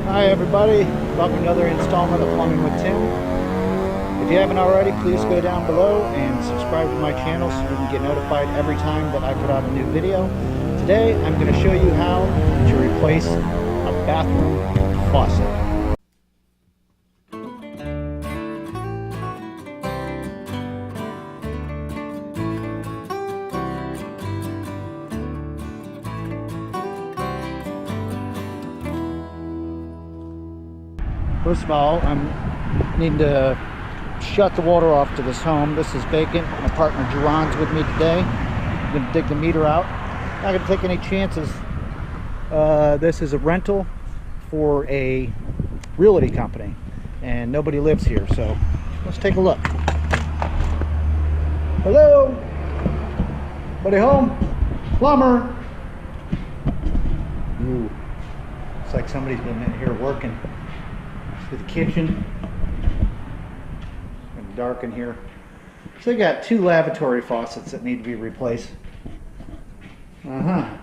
Hi everybody, welcome to another installment of Plumbing with Tim. If you haven't already, please go down below and subscribe to my channel so you can get notified every time that I put out a new video. Today I'm going to show you how to replace a bathroom faucet. First of all, I'm needing to shut the water off to this home. This is vacant. My partner Jerron's with me today. I'm going to dig the meter out. Not going to take any chances. This is a rental for a realty company, and nobody lives here. So let's take a look. Hello? Anybody home? Plumber? Ooh, looks like somebody's been in here working. To the kitchen. It's been dark in here. So they got two lavatory faucets that need to be replaced. That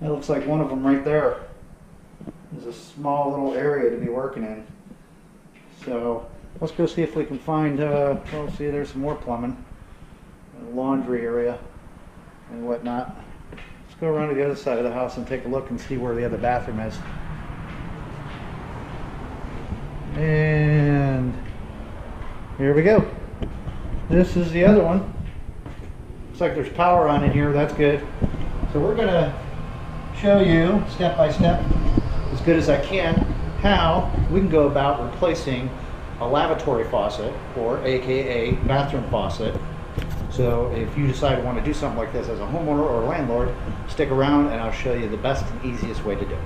looks like one of them right there. There's a small little area to be working in. So let's go see if we can find, well, see, there's some more plumbing. A laundry area and whatnot. Let's go around to the other side of the house and take a look and see where the other bathroom is. And here we go. This is the other one. Looks like there's power on in here. That's good. So we're going to show you step by step, as good as I can, how we can go about replacing a lavatory faucet, or aka bathroom faucet. So if you decide to want to do something like this as a homeowner or a landlord, stick around and I'll show you the best and easiest way to do it.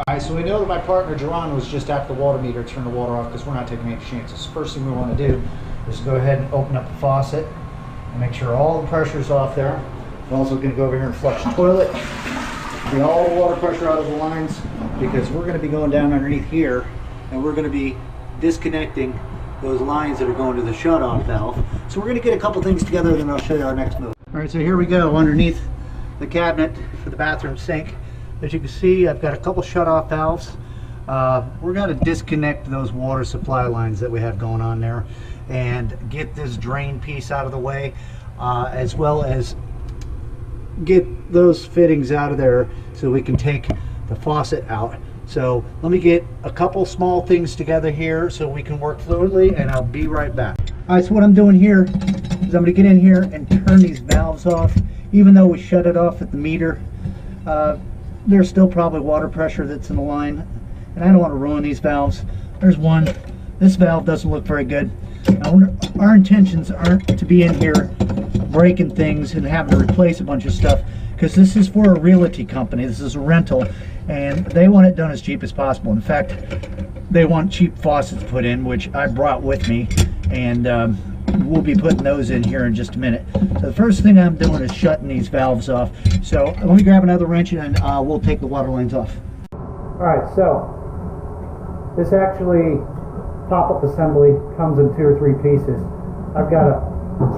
Alright, so we know that my partner Jerron was just at the water meter to turn the water off because we're not taking any chances. First thing we want to do is go ahead and open up the faucet and make sure all the pressure is off there. We're also going to go over here and flush the toilet, get all the water pressure out of the lines, because we're going to be going down underneath here and we're going to be disconnecting those lines that are going to the shut-off valve. So we're going to get a couple things together and then I'll show you our next move. Alright, so here we go underneath the cabinet for the bathroom sink. As you can see, I've got a couple shut-off valves. We're going to disconnect those water supply lines that we have going on there and get this drain piece out of the way, as well as get those fittings out of there so we can take the faucet out. So let me get a couple small things together here so we can work fluidly, and I'll be right back. Alright, so what I'm doing here is I'm going to get in here and turn these valves off. Even though we shut it off at the meter, there's still probably water pressure that's in the line, and I don't want to ruin these valves. There's one. This valve doesn't look very good. Now, our intentions aren't to be in here breaking things and having to replace a bunch of stuff, because this is for a realty company. This is a rental, and they want it done as cheap as possible. In fact, they want cheap faucets put in, which I brought with me, and we'll be putting those in here in just a minute. So the first thing I'm doing is shutting these valves off. So let me grab another wrench and we'll take the water lines off. Alright, so this actually pop-up assembly comes in 2 or 3 pieces. I've got a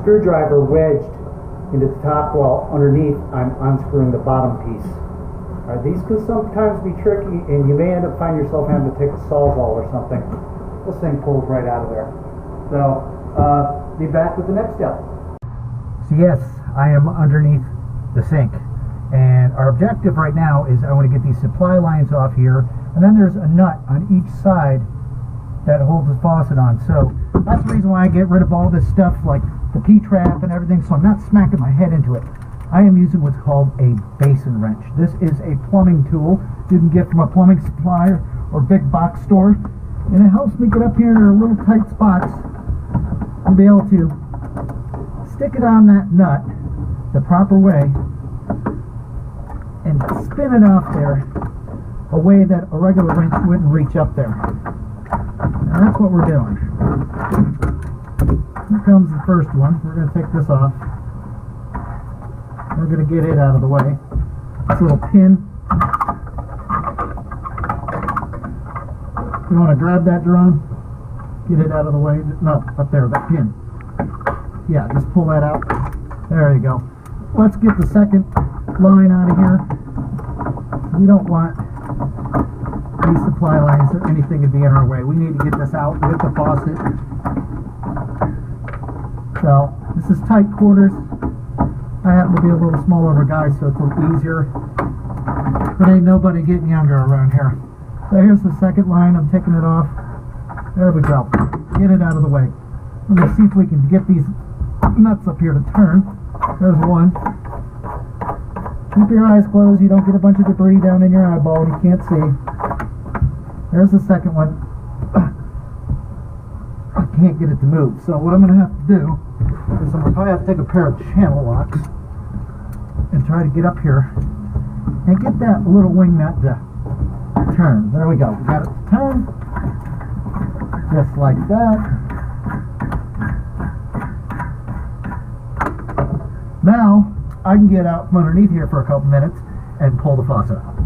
screwdriver wedged into the top, while underneath I'm unscrewing the bottom piece. Alright, these can sometimes be tricky and you may end up finding yourself having to take a sawzall or something. This thing pulls right out of there. So be back with the next step. So yes, I am underneath the sink, and our objective right now is I want to get these supply lines off here, and then there's a nut on each side that holds the faucet on. So that's the reason why I get rid of all this stuff like the P-trap and everything, so I'm not smacking my head into it. I am using what's called a basin wrench. This is a plumbing tool you can get from a plumbing supplier or big box store, and it helps me get up here in little tight spots and be able to stick it on that nut the proper way and spin it off there a way that a regular wrench wouldn't reach up there. And that's what we're doing. Here comes the first one. We're going to take this off. We're going to get it out of the way. This little pin. You want to grab that, Jerron? Get it out of the way. No, up there, that pin. Yeah, just pull that out. There you go. Let's get the second line out of here. We don't want these supply lines or anything would be in our way. We need to get this out with the faucet. So this is tight quarters. I happen to be a little smaller of a guy, so it's a little easier. But ain't nobody getting younger around here. So here's the second line. I'm taking it off. There we go. Get it out of the way. Let's see if we can get these nuts up here to turn. There's one. Keep your eyes closed. You don't get a bunch of debris down in your eyeball and you can't see. There's the second one. I can't get it to move. So what I'm going to have to do is I'm going to probably have to take a pair of channel locks and try to get up here and get that little wing nut to turn. There we go. We got it to turn. Just like that. Now I can get out from underneath here for a couple minutes and pull the faucet out.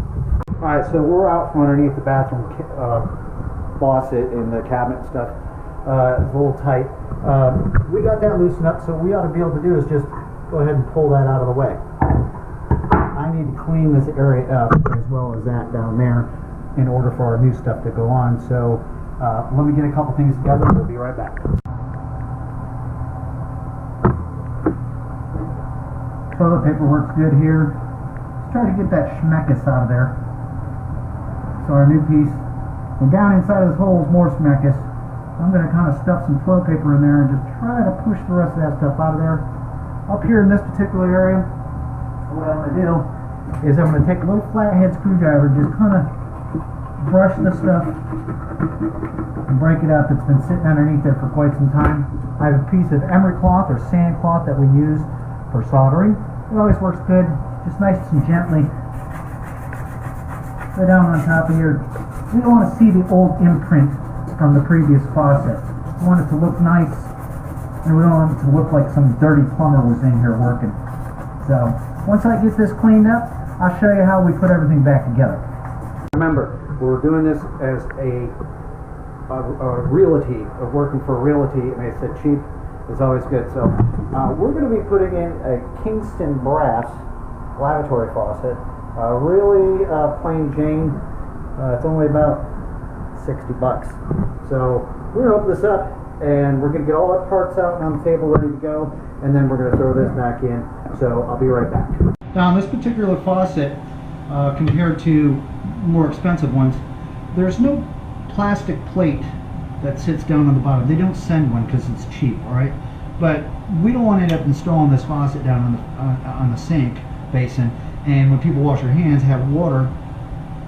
Alright, so we're out from underneath the bathroom faucet and the cabinet and stuff. It's a little tight. We got that loosened up, so what we ought to be able to do is just go ahead and pull that out of the way. I need to clean this area up as well as that down there in order for our new stuff to go on. So let me get a couple things together and we'll be right back. Toilet paper works good here. Let's try to get that schmeckus out of there. So our new piece. And down inside of this hole is more schmeckus. I'm going to kind of stuff some toilet paper in there and just try to push the rest of that stuff out of there. Up here in this particular area, what I'm going to do is I'm going to take a little flathead screwdriver and just kind of brush the stuff and break it up. It's been sitting underneath there for quite some time. I have a piece of emery cloth or sand cloth that we use for soldering. It always works good. Just nice and gently go down on top of here. We don't want to see the old imprint from the previous faucet. We want it to look nice, and we don't want it to look like some dirty plumber was in here working. So once I get this cleaned up, I'll show you how we put everything back together. Remember, we're doing this as a realty, of working for a realty. I mean, it's a cheap is always good. So we're going to be putting in a Kingston brass lavatory faucet. Really plain Jane. It's only about 60 bucks. So we're going to open this up and we're going to get all our parts out and on the table ready to go, and then we're going to throw this back in. So I'll be right back. Now on this particular faucet, compared to more expensive ones, there's no plastic plate that sits down on the bottom. They don't send one because it's cheap, all right? But we don't want to end up installing this faucet down on the sink basin, and when people wash their hands, have water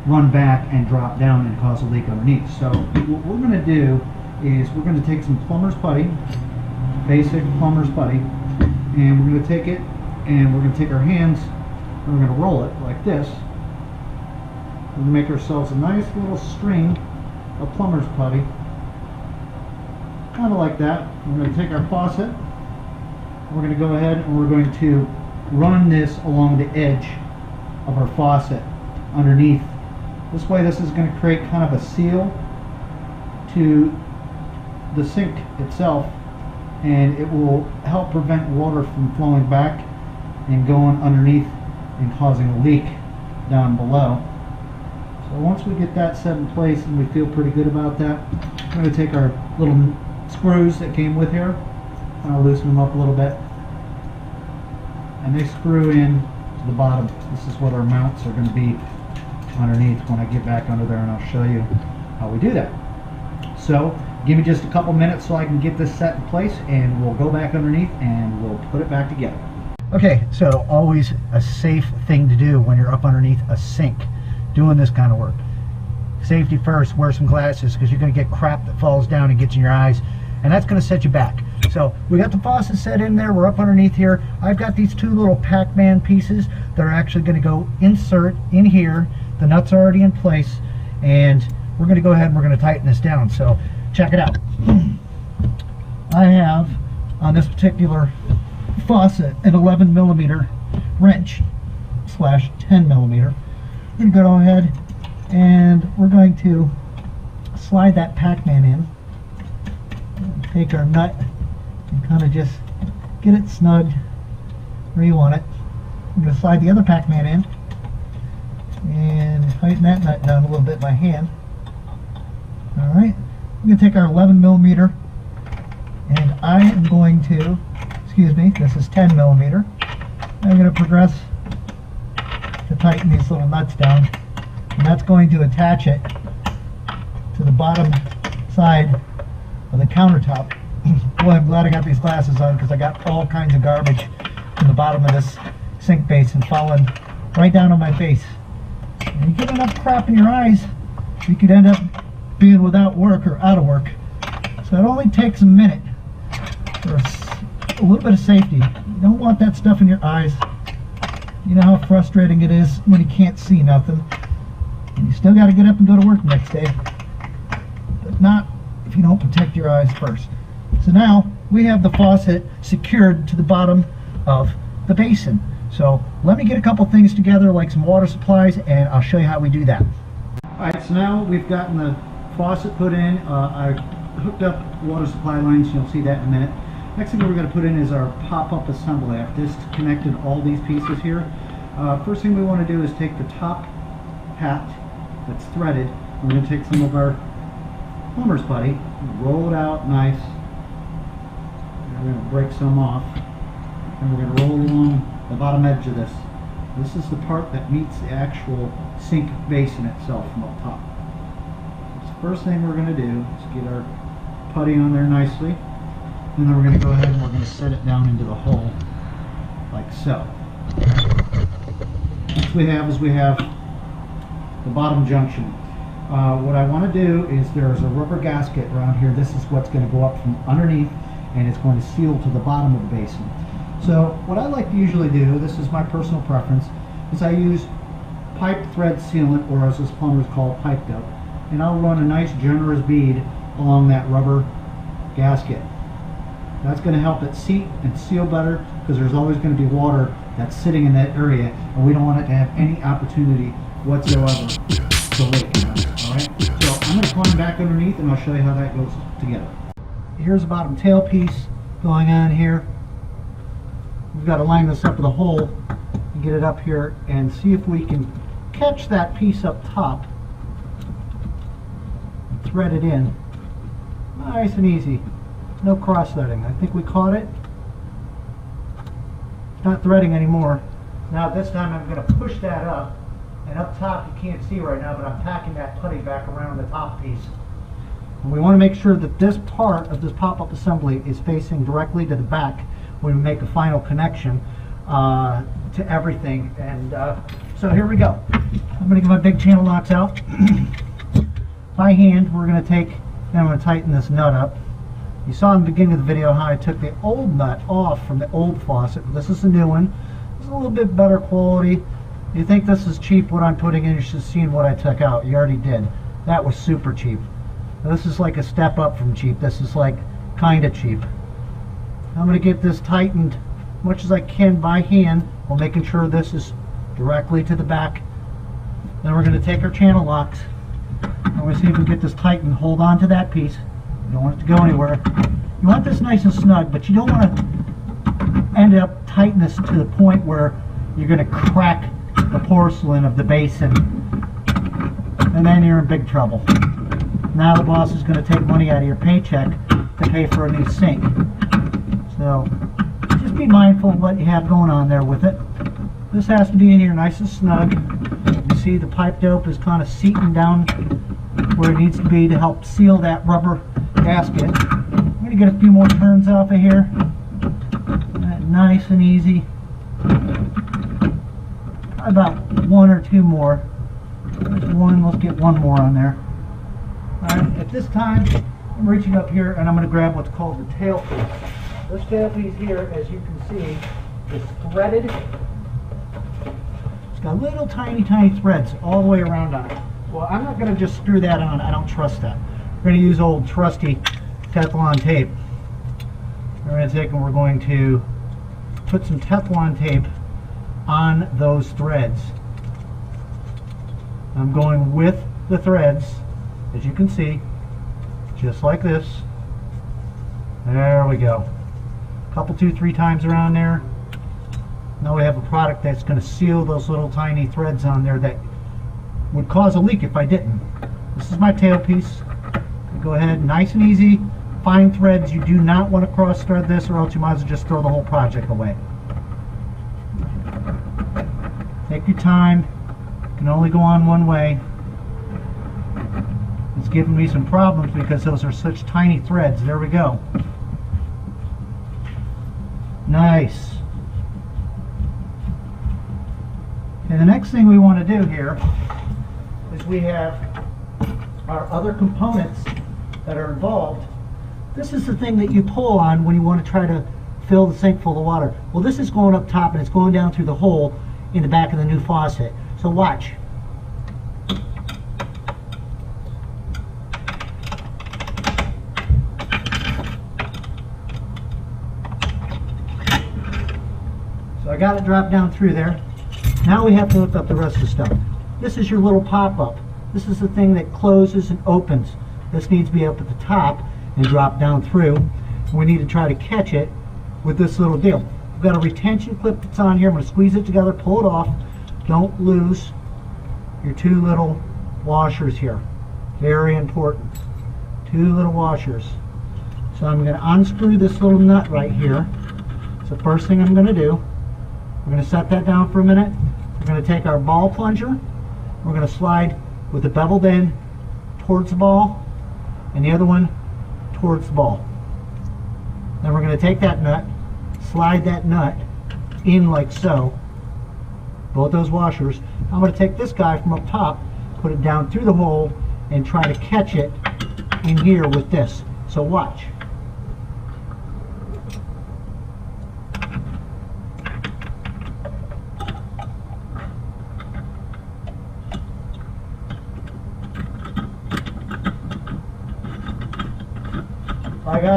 run back and drop down and cause a leak underneath. So what we're going to do is we're going to take some plumber's putty, basic plumber's putty, and we're going to take it and we're going to take our hands and we're going to roll it like this. We're going to make ourselves a nice little string of plumber's putty, kind of like that. We're going to take our faucet, we're going to go ahead and we're going to run this along the edge of our faucet underneath. This way this is going to create kind of a seal to the sink itself, and it will help prevent water from flowing back and going underneath and causing a leak down below. So once we get that set in place and we feel pretty good about that, we're going to take our little screws that came with here, kind of loosen them up a little bit, and they screw in to the bottom. This is what our mounts are going to be underneath when I get back under there, and I'll show you how we do that. So give me just a couple minutes so I can get this set in place, and we'll go back underneath and we'll put it back together. Okay, so always a safe thing to do when you're up underneath a sink doing this kind of work. Safety first, wear some glasses because you're going to get crap that falls down and gets in your eyes, and that's going to set you back. So we got the faucet set in there, we're up underneath here. I've got these two little Pac-Man pieces that are actually going to go insert in here. The nuts are already in place, and we're going to go ahead and we're going to tighten this down. So check it out. I have on this particular faucet an 11mm wrench slash 10mm. We're going to go ahead and we're going to slide that Pac-Man in, take our nut and kind of just get it snug where you want it. I'm going to slide the other Pac-Man in and tighten that nut down a little bit by hand. All right, we're going to take our 11 millimeter, and I am going to, excuse me, this is 10 millimeter. I'm going to progress to tighten these little nuts down, and that's going to attach it to the bottom side of the countertop. Boy, I'm glad I got these glasses on, because I got all kinds of garbage in the bottom of this sink basin falling right down on my face. And you get enough crap in your eyes, you could end up being without work or out of work. So it only takes a minute for a little bit of safety. You don't want that stuff in your eyes. You know how frustrating it is when you can't see nothing. And you still got to get up and go to work next day. But not if you don't protect your eyes first. So now we have the faucet secured to the bottom of the basin. So let me get a couple things together, like some water supplies, and I'll show you how we do that. Alright, so now we've gotten the faucet put in. I hooked up water supply lines, you'll see that in a minute. Next thing we're going to put in is our pop-up assembly. I've disconnected all these pieces here. First thing we want to do is take the top hat that's threaded. We're going to take some of our plumber's putty, roll it out nice. We're going to break some off, and we're going to roll along the bottom edge of this. This is the part that meets the actual sink basin itself from up top. So the first thing we're going to do is get our putty on there nicely, and then we're going to go ahead and we're going to set it down into the hole like so. Next we have the bottom junction. What I want to do is there's a rubber gasket around here. This is what's going to go up from underneath, and it's going to seal to the bottom of the basin. So what I like to usually do, this is my personal preference, is I use pipe thread sealant, or as this plumbers call it, pipe dope, and I'll run a nice generous bead along that rubber gasket. That's going to help it seat and seal better, because there's always going to be water that's sitting in that area, and we don't want it to have any opportunity whatsoever to leak. Alright, so I'm going to climb back underneath and I'll show you how that goes together. Here's the bottom tail piece going on here. We've got to line this up with a hole and get it up here and see if we can catch that piece up top and thread it in. Nice and easy. No cross threading. I think we caught it. It's not threading anymore. Now this time I'm going to push that up, and up top you can't see right now, but I'm tacking that putty back around the top piece. And we want to make sure that this part of this pop-up assembly is facing directly to the back when we make a final connection to everything. And so here we go. I'm going to get my big channel locks out. By hand, we're going to take, and I'm going to tighten this nut up. You saw in the beginning of the video how I took the old nut off from the old faucet. This is the new one. It's a little bit better quality. You think this is cheap, what I'm putting in, you should have seen what I took out. You already did. That was super cheap. Now, this is like a step up from cheap. This is like kind of cheap. I'm going to get this tightened as much as I can by hand while making sure this is directly to the back. Then we're going to take our channel locks. I'm going to see if we can get this tightened. Hold on to that piece. You don't want it to go anywhere. You want this nice and snug, but you don't want to end up tighten this to the point where you're going to crack the porcelain of the basin, and then you're in big trouble. Now the boss is going to take money out of your paycheck to pay for a new sink. So just be mindful of what you have going on there with it. This has to be in here nice and snug. You see the pipe dope is kind of seating down where it needs to be to help seal that rubber gasket. I'm going to get a few more turns off of here. Nice and easy. About one or two more. There's one, let's get one more on there. Alright, at this time, I'm reaching up here and I'm going to grab what's called the tail piece. This tail piece here, as you can see, is threaded. It's got little tiny threads all the way around on it. Well, I'm not going to just screw that on. I don't trust that. We're going to use old trusty Teflon tape. We're going to take and we're going to put some Teflon tape on those threads. I'm going with the threads, as you can see, just like this. There we go. A couple, 2-3 times around there. Now we have a product that's going to seal those little tiny threads on there that would cause a leak if I didn't. This is my tail piece. Go ahead, nice and easy, fine threads. You do not want to cross thread this, or else you might as well just throw the whole project away. Take your time, you can only go on one way. It's giving me some problems because those are such tiny threads. There we go. Nice. And the next thing we want to do here is we have our other components that are involved. This is the thing that you pull on when you want to try to fill the sink full of water. Well, this is going up top and it's going down through the hole in the back of the new faucet. So watch. So I got it dropped down through there. Now we have to hook up the rest of the stuff. This is your little pop-up. This is the thing that closes and opens. This needs to be up at the top and drop down through. We need to try to catch it with this little deal. We've got a retention clip that's on here. I'm going to squeeze it together, pull it off. Don't lose your two little washers here. Very important. Two little washers. So I'm going to unscrew this little nut right here. It's the first thing I'm going to do. We're going to set that down for a minute. We're going to take our ball plunger. We're going to slide with the beveled end towards the ball and the other one towards the ball. Then we're going to take that nut, slide that nut in like so, both those washers. I'm going to take this guy from up top, put it down through the hole, and try to catch it in here with this. So watch.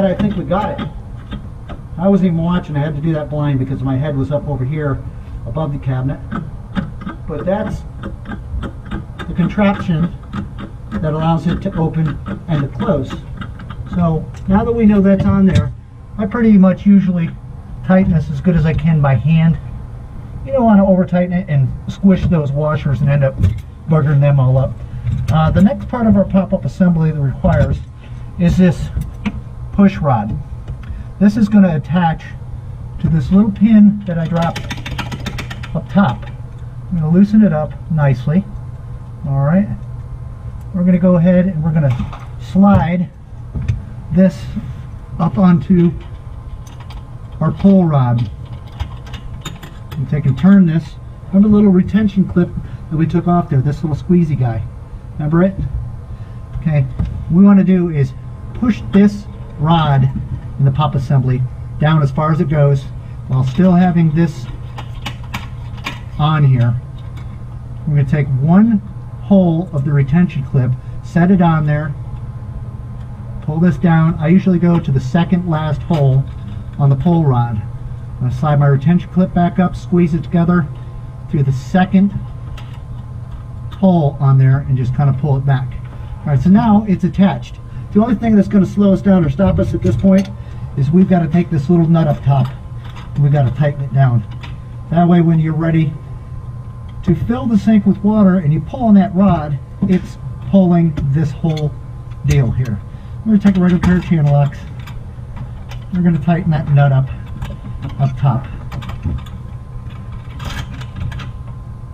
I think we got it. I wasn't even watching. I had to do that blind because my head was up over here above the cabinet. But that's the contraption that allows it to open and to close. So now that we know that's on there, I pretty much usually tighten this as good as I can by hand. You don't want to over tighten it and squish those washers and end up buggering them all up. The next part of our pop-up assembly that requires is this push rod. This is going to attach to this little pin that I dropped up top. I'm going to loosen it up nicely. Alright. We're going to go ahead and we're going to slide this up onto our pull rod. And take and turn this. Remember the little retention clip that we took off there, this little squeezy guy. Remember it? Okay. What we want to do is push this rod in the pop assembly down as far as it goes while still having this on here. We're going to take one hole of the retention clip, set it on there, pull this down. I usually go to the second last hole on the pull rod. I'm going to slide my retention clip back up, squeeze it together through the second hole on there and just kind of pull it back. Alright, so now it's attached. The only thing that's going to slow us down or stop us at this point is we've got to take this little nut up top and we've got to tighten it down. That way when you're ready to fill the sink with water and you pull on that rod, it's pulling this whole deal here. We're going to take a regular pair of channel locks. We're going to tighten that nut up top.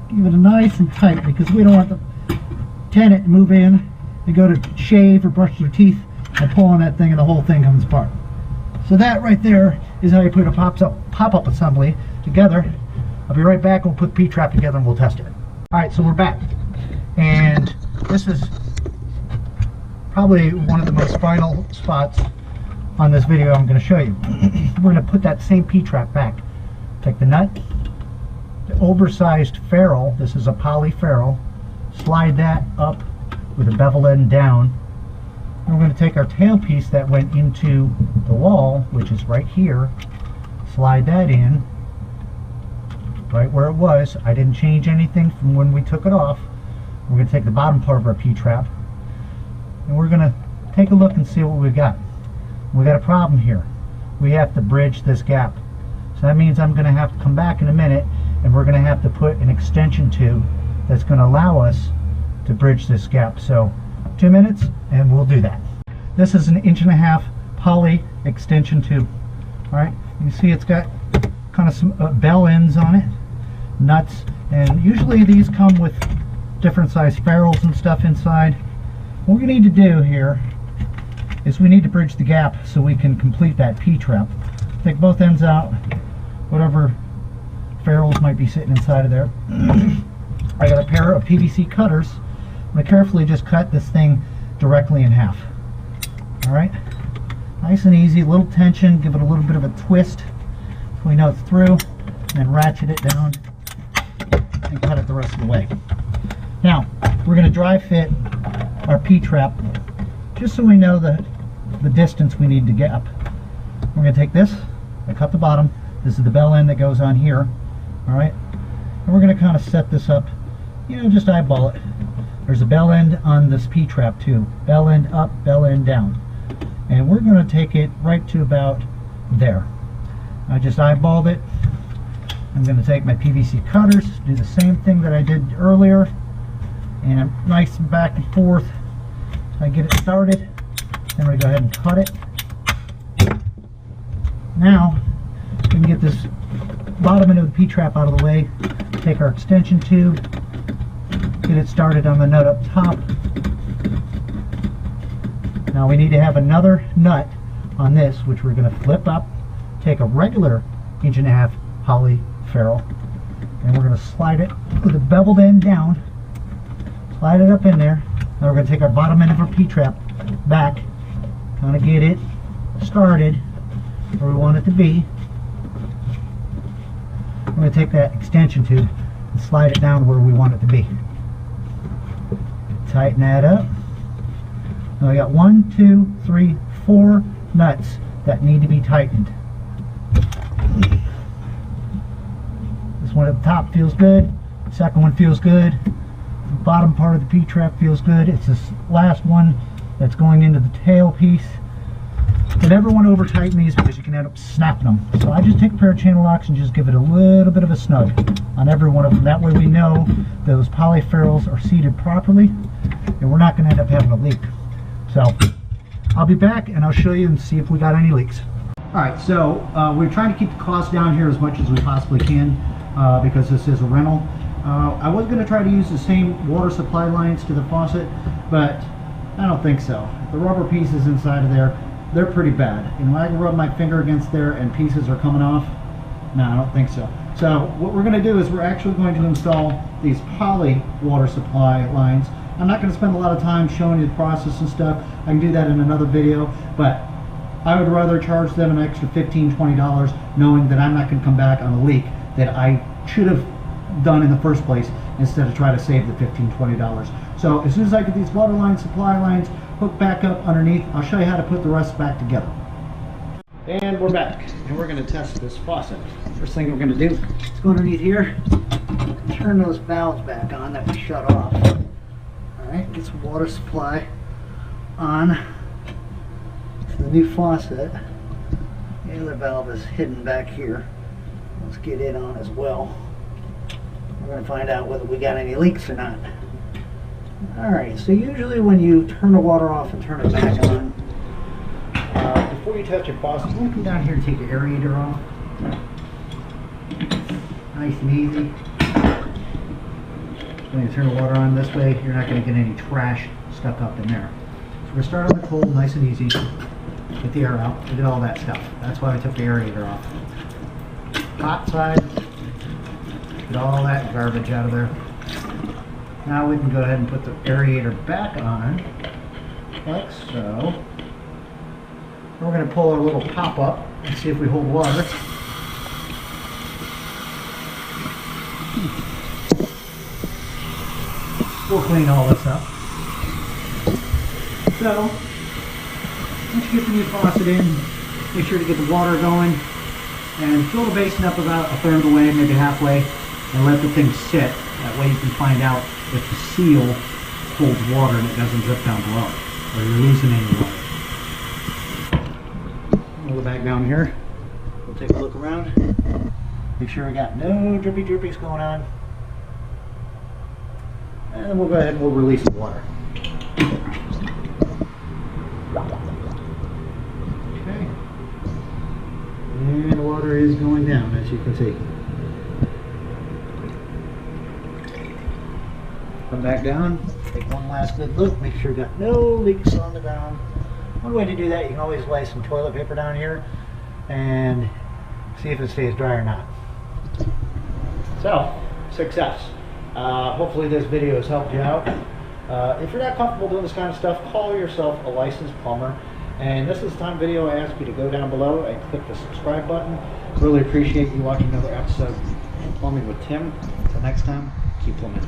Give it a nice and tight because we don't want the tenant to move in and go to shave or brush your teeth and pull on that thing and the whole thing comes apart. So that right there is how you put a pop-up assembly together. I'll be right back. We'll put the P-trap together and we'll test it. Alright, so we're back. And this is probably one of the most final spots on this video I'm going to show you. We're going to put that same P-trap back. Take the nut, the oversized ferrule, this is a poly ferrule, slide that up with a bevel end down. And we're going to take our tailpiece that went into the wall, which is right here, slide that in right where it was. I didn't change anything from when we took it off. We're going to take the bottom part of our P-trap and we're going to take a look and see what we got. We got a problem here. We have to bridge this gap. So that means I'm going to have to come back in a minute and we're going to have to put an extension tube that's going to allow us to bridge this gap. So 2 minutes and we'll do that. This is an 1.5" poly extension tube. All right, you see it's got kind of some bell ends on it, nuts, and usually these come with different size ferrules and stuff inside. What we need to do here is we need to bridge the gap so we can complete that P-trap. Take both ends out, whatever ferrules might be sitting inside of there. I got a pair of PVC cutters. I'm going to carefully just cut this thing directly in half. All right, nice and easy, little tension, give it a little bit of a twist so we know it's through, and then ratchet it down and cut it the rest of the way. Now, we're going to dry fit our P-trap just so we know the distance we need to get up. We're going to take this, I cut the bottom, this is the bell end that goes on here, all right, and we're going to kind of set this up, you know, just eyeball it. There's a bell end on this P-trap too, bell end up, bell end down, and we're going to take it right to about there. I just eyeballed it. I'm going to take my PVC cutters, do the same thing that I did earlier, and I'm nice and back and forth. I get it started, then we're going to go ahead and cut it. Now we can get this bottom end of the P-trap out of the way, take our extension tube, get it started on the nut up top. Now we need to have another nut on this, which we're going to flip up, take a regular 1.5" poly ferrule, and we're going to slide it with the beveled end down, slide it up in there. Now we're going to take our bottom end of our P-trap back, kind of get it started where we want it to be. We're going to take that extension tube and slide it down where we want it to be. Tighten that up. Now we got 1, 2, 3, 4 nuts that need to be tightened. This one at the top feels good. Second one feels good. The bottom part of the P-trap feels good. It's this last one that's going into the tail piece. You never want to over tighten these because you can end up snapping them. So I just take a pair of channel locks and just give it a little bit of a snug on every one of them. That way we know those poly ferrules are seated properly and we're not going to end up having a leak. So I'll be back and I'll show you and see if we got any leaks. Alright, so we're trying to keep the cost down here as much as we possibly can because this is a rental. I was going to try to use the same water supply lines to the faucet, but I don't think so. The rubber pieces inside of there, they're pretty bad. And when I can rub my finger against there and pieces are coming off, no, I don't think so. So what we're going to do is we're actually going to install these poly water supply lines. I'm not going to spend a lot of time showing you the process and stuff. I can do that in another video, but I would rather charge them an extra $15, $20 knowing that I'm not going to come back on a leak that I should have done in the first place instead of try to save the $15, $20. So as soon as I get these water lines, supply lines hooked back up underneath, I'll show you how to put the rest back together. And we're back, and we're going to test this faucet. First thing we're going to do is go underneath here, turn those valves back on that we shut off. Alright, get some water supply on to the new faucet. The other valve is hidden back here. Let's get it on as well. We're going to find out whether we got any leaks or not. Alright, so usually when you turn the water off and turn it back on, before you touch your faucet, you want to come down here and take your aerator off. Nice and easy. When you turn the water on this way, you're not going to get any trash stuck up in there. So we're going to start on the cold, nice and easy. Get the air out, get all that stuff. That's why I took the aerator off. Hot side, get all that garbage out of there. Now we can go ahead and put the aerator back on, like so. We're going to pull our little pop up and see if we hold water. We'll clean all this up. So, once you get the new faucet in, make sure to get the water going and fill the basin up about a third of the way, maybe halfway, and let the thing sit. That way you can find out if the seal holds water and it doesn't drip down below, or you're losing any water. We'll go back down here. We'll take a look around. Make sure we got no drippies going on. And we'll go ahead and we'll release the water. water is going down, as you can see. Come back down, take one last good look, make sure you got no leaks on the ground. One way to do that, you can always lay some toilet paper down here and see if it stays dry or not. So, success. Hopefully this video has helped you out. If you're not comfortable doing this kind of stuff, call yourself a licensed plumber. And this is the time video I ask you to go down below and click the subscribe button. Really appreciate you watching another episode of Plumbing with Tim. Until next time, keep plumbing.